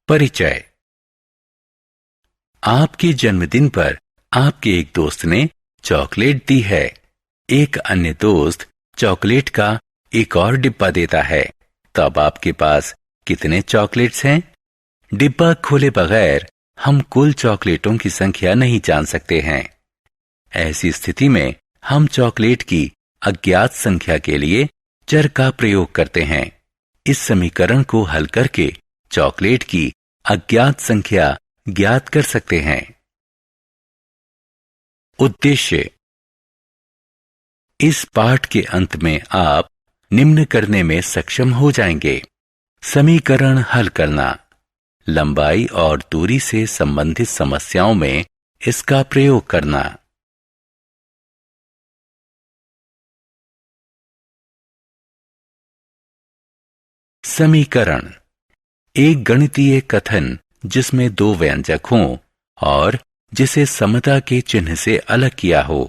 परिचय। आपके जन्मदिन पर आपके एक दोस्त ने चॉकलेट दी है। एक अन्य दोस्त चॉकलेट का एक और डिब्बा देता है। तब आपके पास कितने चॉकलेट्स हैं? डिब्बा खोले बगैर हम कुल चॉकलेटों की संख्या नहीं जान सकते हैं। ऐसी स्थिति में हम चॉकलेट की अज्ञात संख्या के लिए चर का प्रयोग करते हैं। इस समीकरण को हल करके चॉकलेट की अज्ञात संख्या ज्ञात कर सकते हैं। उद्देश्य। इस पाठ के अंत में आप निम्न करने में सक्षम हो जाएंगे: समीकरण हल करना, लंबाई और दूरी से संबंधित समस्याओं में इसका प्रयोग करना। समीकरण। एक गणितीय कथन जिसमें दो व्यंजक हों और जिसे समता के चिन्ह से अलग किया हो,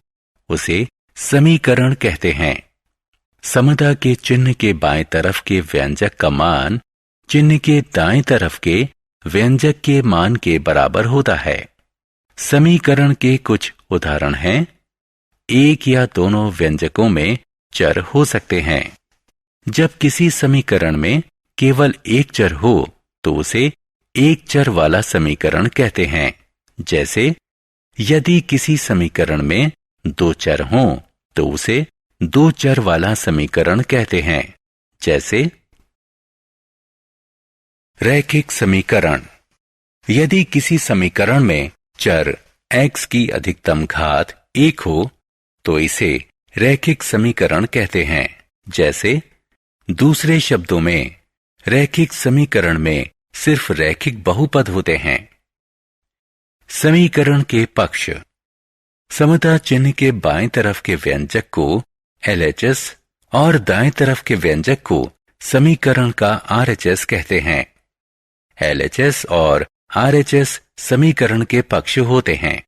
उसे समीकरण कहते हैं। समता के चिन्ह के बाएं तरफ के व्यंजक का मान चिन्ह के दाएं तरफ के व्यंजक के मान के बराबर होता है। समीकरण के कुछ उदाहरण हैं: एक या दोनों व्यंजकों में चर हो सकते हैं। जब किसी समीकरण में केवल एक चर हो तो उसे एक चर वाला समीकरण कहते हैं। जैसे यदि किसी समीकरण में दो चर हों तो उसे दो चर वाला समीकरण कहते हैं। जैसे रैखिक समीकरण। यदि किसी समीकरण में चर x की अधिकतम घात 1 हो तो इसे रैखिक समीकरण कहते हैं। जैसे दूसरे शब्दों में रैखिक समीकरण में सिर्फ रैखिक बहुपद होते हैं। समीकरण के पक्ष। समता चिन्ह के बाएं तरफ के व्यंजक को LHS और दाएं तरफ के व्यंजक को समीकरण का RHS कहते हैं। LHS और RHS समीकरण के पक्ष होते हैं।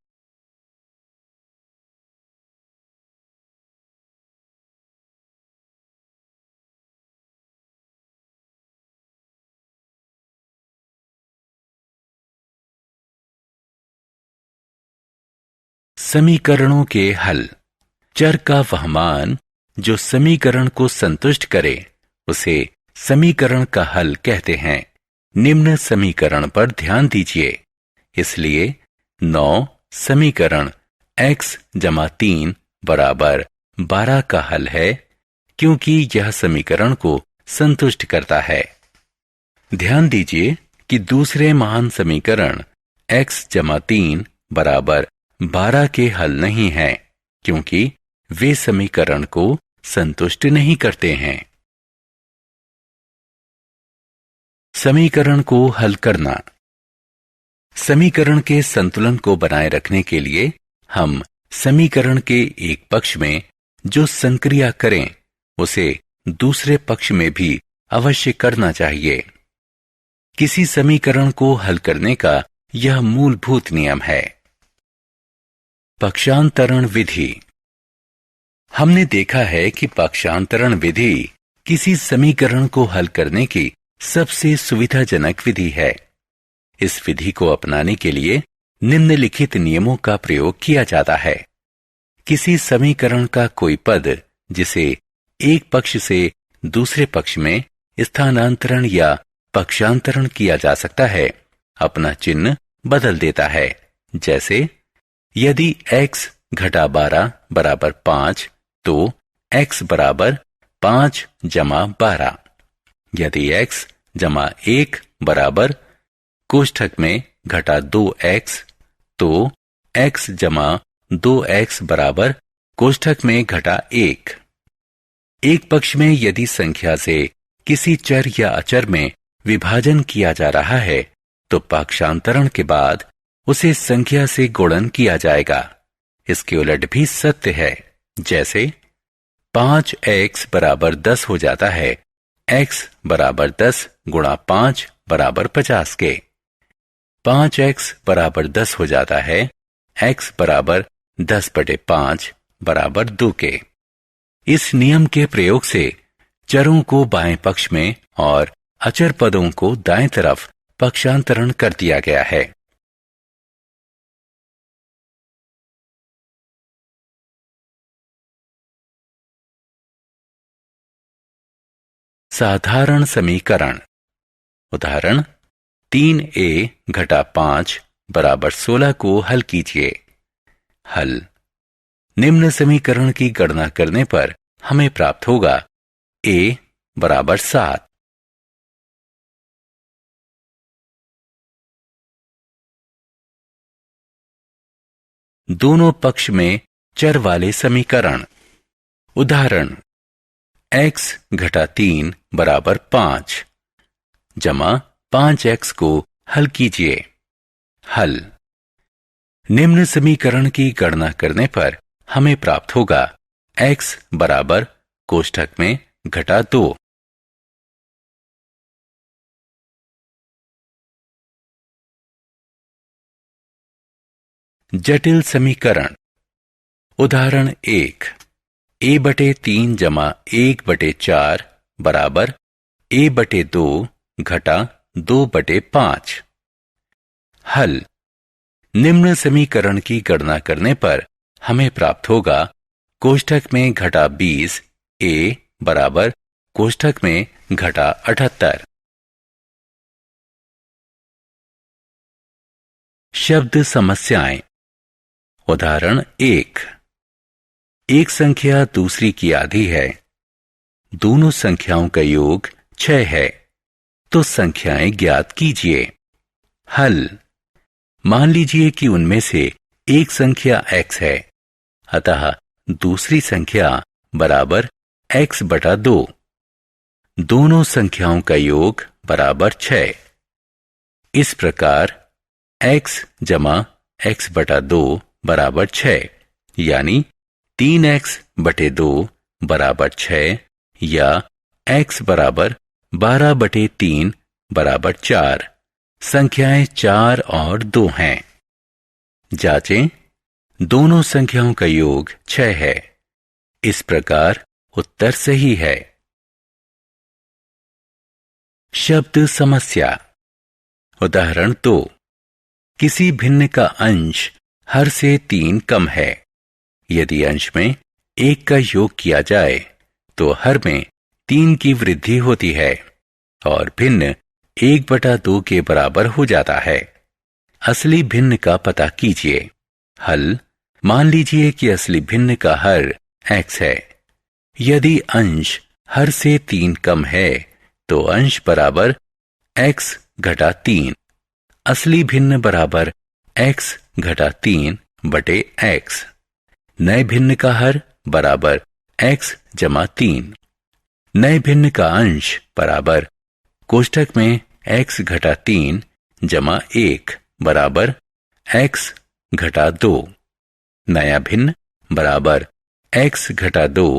समीकरणों के हल। चर का वह मान जो समीकरण को संतुष्ट करे उसे समीकरण का हल कहते हैं। निम्न समीकरण पर ध्यान दीजिए। इसलिए 9 समीकरण x = 3 = 12 का हल है, क्योंकि यह समीकरण को संतुष्ट करता है। ध्यान दीजिए कि दूसरे महान समीकरण x = 3 = 12 के हल नहीं हैं, क्योंकि वे समीकरण को संतुष्ट नहीं करते हैं। समीकरण को हल करना। समीकरण के संतुलन को बनाए रखने के लिए हम समीकरण के एक पक्ष में जो संक्रिया करें उसे दूसरे पक्ष में भी अवश्य करना चाहिए। किसी समीकरण को हल करने का यह मूलभूत नियम है। पक्षांतरण विधि। हमने देखा है कि पक्षांतरण विधि किसी समीकरण को हल करने की सबसे सुविधाजनक विधि है। इस विधि को अपनाने के लिए निम्नलिखित नियमों का प्रयोग किया जाता है। किसी समीकरण का कोई पद जिसे एक पक्ष से दूसरे पक्ष में स्थानांतरण या पक्षांतरण किया जा सकता है, अपना चिन्ह बदल देता है। जैसे यदि x - 12 = 5 तो x = 5 + 12। यदि x = 1 = कोष्ठक में -2x तो x = 2x = कोष्ठक में -1। एक पक्ष में यदि संख्या से किसी चर या अचर में विभाजन किया जा रहा है तो पक्षांतरण के बाद उसे संख्या से गुणन किया जाएगा। इसके उलट भी सत्य है। जैसे 5x = 10 हो जाता है x = 10 × 5 = 50 के। 5x = 10 हो जाता है x = 10/5 = 2 के। इस नियम के प्रयोग से चरों को बाएं पक्ष में और अचर पदों को दाएं तरफ पक्षांतरण कर दिया गया है। साधारण समीकरण। उदाहरण 3a घटा 5 बराबर 16 को हल कीजिए। हल। निम्न समीकरण की गणना करने पर हमें प्राप्त होगा a बराबर 7। दोनों पक्ष में चर वाले समीकरण। उदाहरण x घटा 3 बराबर 5 जमा 5x को हल कीजिए। हल। निम्न समीकरण की गणना करने पर हमें प्राप्त होगा x बराबर कोष्ठक में घटा 2। जटिल समीकरण। उदाहरण 1 a बटे 3 जमा 1 बटे 4 बराबर a बटे 2 घटा 2 बटे 5। हल। निम्न समीकरण की गणना करने पर हमें प्राप्त होगा कोष्ठक में घटा 20 a बराबर कोष्ठक में घटा 78। शब्द समस्याएं। उदाहरण 1 एक संख्या दूसरी की आधी है। दोनों संख्याओं का योग 6 है, तो संख्याएं ज्ञात कीजिए। हल। मान लीजिए कि उनमें से एक संख्या x है, अतः दूसरी संख्या बराबर x बटा 2। दोनों संख्याओं का योग बराबर 6। इस प्रकार x जमा x बटा 2 बराबर 6, यानी 3x बटे 2 बराबर 6 या x बराबर 12 बटे 3 बराबर 4। संख्याएं 4 और 2 हैं। जांचें। दोनों संख्याओं का योग 6 है। इस प्रकार उत्तर सही है। शब्द समस्या। उदाहरण 2 किसी भिन्न का अंश हर से 3 कम है। यदि अंश में 1 का योग किया जाए तो हर में 3 की वृद्धि होती है और भिन्न 1/2 के बराबर हो जाता है। असली भिन्न का पता कीजिए। हल। मान लीजिए कि असली भिन्न का हर x है। यदि अंश हर से 3 कम है तो अंश बराबर x घटा 3। असली भिन्न बराबर x घटा 3 बटे x। नए भिन्न का हर बराबर x जमा 3। नए भिन्न का अंश बराबर कोष्ठक में x घटा 3 जमा 1 बराबर x घटा 2। नया भिन्न बराबर x घटा 2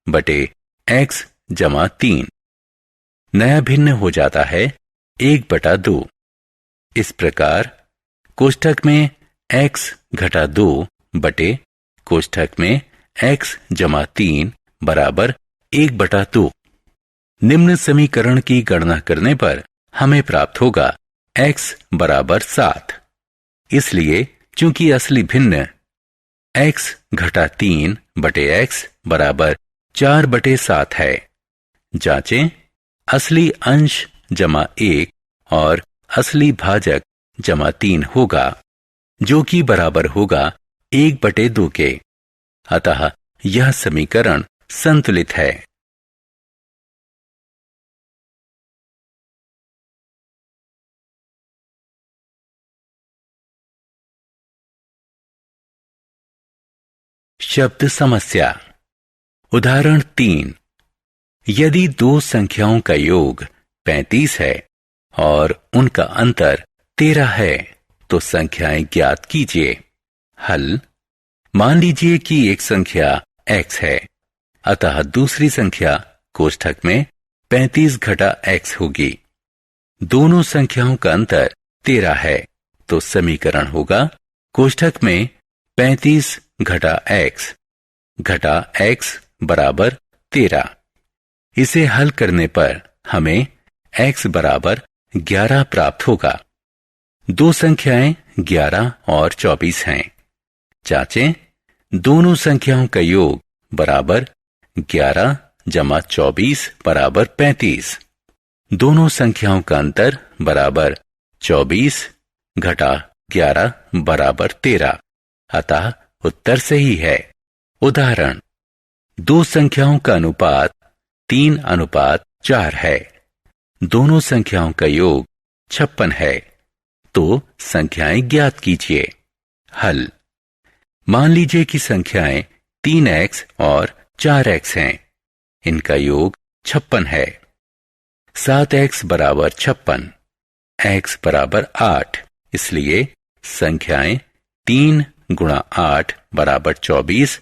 बटे x जमा 3। नया भिन्न हो जाता है 1/2। इस प्रकार कोष्ठक में x घटा 2 बटे कोष्ठक में x जमा 3 बराबर 1/2। निम्न समीकरण की गणना करने पर हमें प्राप्त होगा x बराबर 7। इसलिए चूंकि असली भिन्न x घटा 3 बटे x बराबर 4/7 है। जांचें। असली अंश जमा 1 और असली भाजक जमा 3 होगा, जो कि बराबर होगा 1/2 के। अतः यह समीकरण संतुलित है। शब्द समस्या। उदाहरण 3 यदि दो संख्याओं का योग 35 है और उनका अंतर 13 है तो संख्याएं ज्ञात कीजिए। हल। मान लीजिए कि एक संख्या x है, अतः दूसरी संख्या कोष्ठक में 35 घटा x होगी। दोनों संख्याओं का अंतर 13 है, तो समीकरण होगा कोष्ठक में 35 घटा x बराबर 13। इसे हल करने पर हमें x बराबर 11 प्राप्त होगा। दो संख्याएं 11 और 24 हैं। जांचें, दोनों संख्याओं का योग बराबर 11 जमा 24 बराबर 35। दोनों संख्याओं का अंतर बराबर 24 घटा 11 बराबर 13। अतः उत्तर सही है। उदाहरण, दो संख्याओं का अनुपात 3:4 है। दोनों संख्याओं का योग 56 है। तो संख्याएं ज्ञात कीजिए। हल, मान लीजिए कि संख्याएं 3x और 4x हैं। इनका योग 56 है। 7x बराबर 56, x बराबर 8, इसलिए संख्याएं 3 गुणा 8 बराबर 24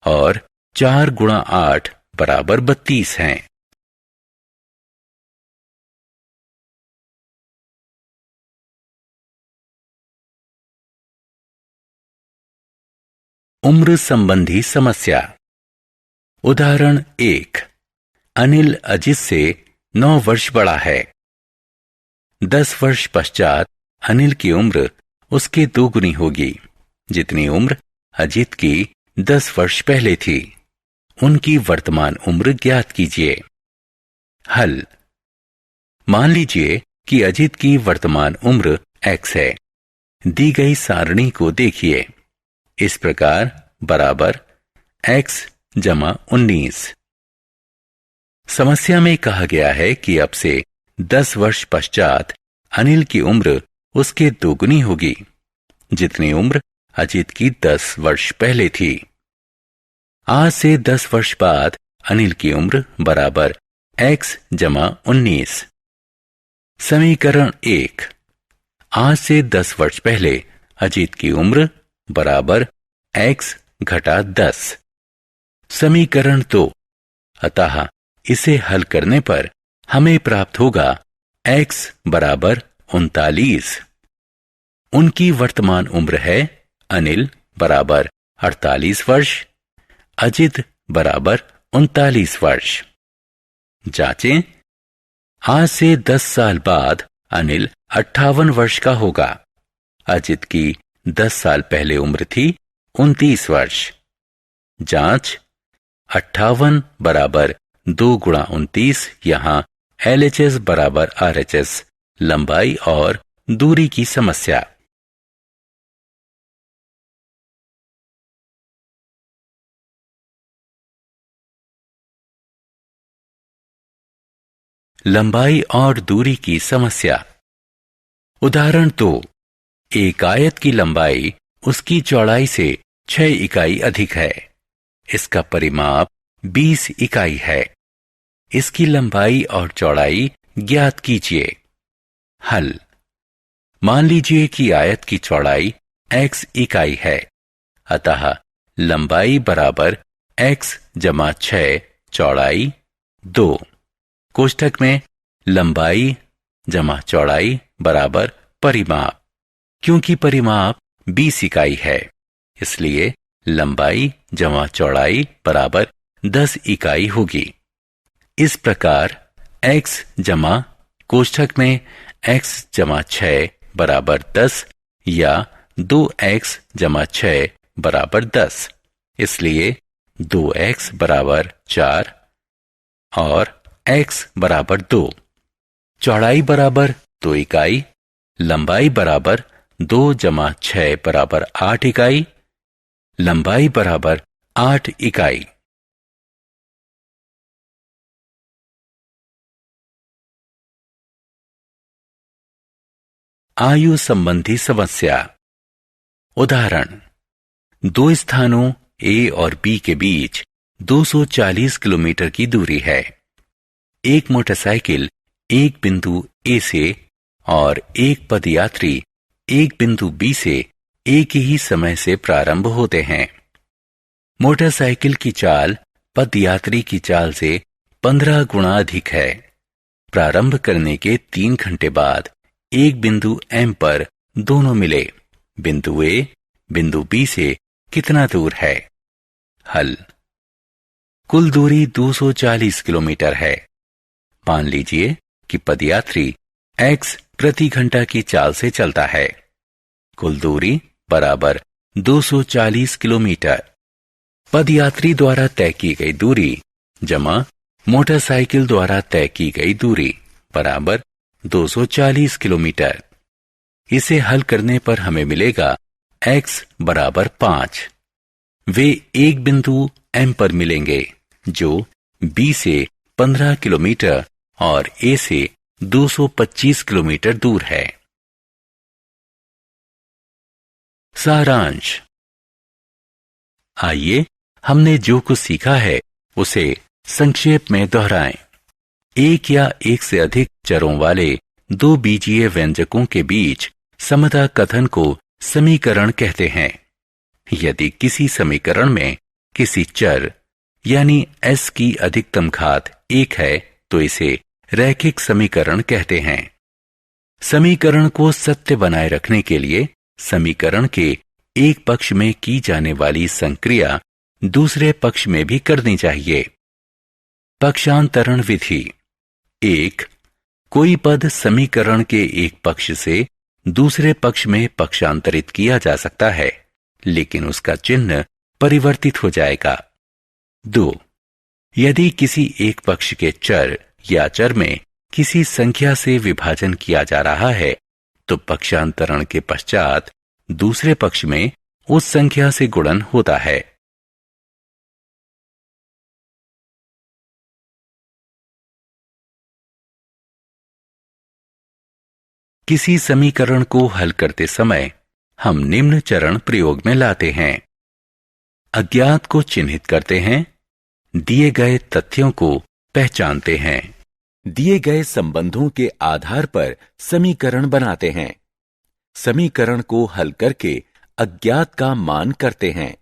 और 4 गुणा 8 बराबर 32 हैं। उम्र संबंधी समस्या। उदाहरण 1, अनिल अजित से 9 वर्ष बड़ा है। 10 वर्ष पश्चात अनिल की उम्र उसके दोगुनी होगी, जितनी उम्र अजित की 10 वर्ष पहले थी। उनकी वर्तमान उम्र ज्ञात कीजिए। हल, मान लीजिए कि अजित की वर्तमान उम्र x है। दी गई सारणी को देखिए। इस प्रकार बराबर x जमा 19। समस्या में कहा गया है कि अब से 10 वर्ष पश्चात अनिल की उम्र उसके दोगुनी होगी, जितनी उम्र अजित की 10 वर्ष पहले थी। आज से 10 वर्ष बाद अनिल की उम्र बराबर x जमा 19। समीकरण 1, आज से 10 वर्ष पहले अजित की उम्र बराबर x घटा 10। समीकरण 2, अतः इसे हल करने पर हमें प्राप्त होगा x बराबर 39। उनकी वर्तमान उम्र है अनिल बराबर 48 वर्ष, अजित बराबर 39 वर्ष। जांचें, आज से 10 साल बाद अनिल 58 वर्ष का होगा। अजित की 10 साल पहले उम्र थी 29 वर्ष। जांच, 58 बराबर 2 गुणा 29, यहां LHS बराबर RHS, लंबाई और दूरी की समस्या। लंबाई और दूरी की समस्या। उदाहरण 2, एक आयत की लंबाई उसकी चौड़ाई से 6 इकाई अधिक है। इसका परिमाप 20 इकाई है। इसकी लंबाई और चौड़ाई ज्ञात कीजिए। हल, मान लीजिए कि आयत की चौड़ाई x इकाई है। अतः लंबाई बराबर x जमा 6 चौड़ाई 2। कोष्ठक में लंबाई जमा चौड़ाई बराबर परिमाप। क्योंकि परिमाप 20 इकाई है, इसलिए लंबाई जमा चौड़ाई बराबर 10 इकाई होगी। इस प्रकार x जमा कोष्ठक में x जमा 6 बराबर 10 या 2x जमा 6 बराबर 10, इसलिए 2x बराबर 4 और x बराबर 2। चौड़ाई बराबर 2 इकाई, लंबाई बराबर 2 जमा 6 बराबर 8 इकाई, लंबाई बराबर 8 इकाई। आयु संबंधी समस्या। उदाहरण, दो स्थानों A और B के बीच 240 किलोमीटर की दूरी है। एक मोटरसाइकिल एक बिंदु A से और एक पदयात्री एक बिंदु B से एक ही समय से प्रारंभ होते हैं। मोटरसाइकिल की चाल पदयात्री की चाल से 15 गुना अधिक है। प्रारंभ करने के 3 घंटे बाद एक बिंदु M पर दोनों मिले। बिंदु A बिंदु B से कितना दूर है? हल, कुल दूरी 240 किलोमीटर है। मान लीजिए कि पदयात्री x प्रति घंटा की चाल से चलता है। कुल दूरी बराबर 240 किलोमीटर। पदयात्री द्वारा तय की गई दूरी जमा मोटरसाइकिल द्वारा तय की गई दूरी बराबर 240 किलोमीटर। इसे हल करने पर हमें मिलेगा x बराबर 5। वे एक बिंदु M पर मिलेंगे जो B से 15 किलोमीटर और A से 225 किलोमीटर दूर है। सारांश। आइए हमने जो कुछ सीखा है उसे संक्षेप में दोहराएं। एक या एक से अधिक चरों वाले दो बीजीय व्यंजकों के बीच समता कथन को समीकरण कहते हैं। यदि किसी समीकरण में किसी चर यानी s की अधिकतम घात 1 है तो इसे रैखिक समीकरण कहते हैं। समीकरण को सत्य बनाए रखने के लिए समीकरण के एक पक्ष में की जाने वाली संक्रिया दूसरे पक्ष में भी करनी चाहिए। पक्षांतरण विधि। 1. कोई पद समीकरण के एक पक्ष से दूसरे पक्ष में पक्षांतरित किया जा सकता है लेकिन उसका चिन्ह परिवर्तित हो जाएगा। 2. यदि किसी एक पक्ष के चर या चर में किसी संख्या से विभाजन किया जा रहा है तो पक्षांतरण के पश्चात दूसरे पक्ष में उस संख्या से गुणन होता है। किसी समीकरण को हल करते समय हम निम्न चरण प्रयोग में लाते हैं। अज्ञात को चिन्हित करते हैं, दिए गए तथ्यों को पहचानते हैं, दिए गए संबंधों के आधार पर समीकरण बनाते हैं, समीकरण को हल करके अज्ञात का मान करते हैं,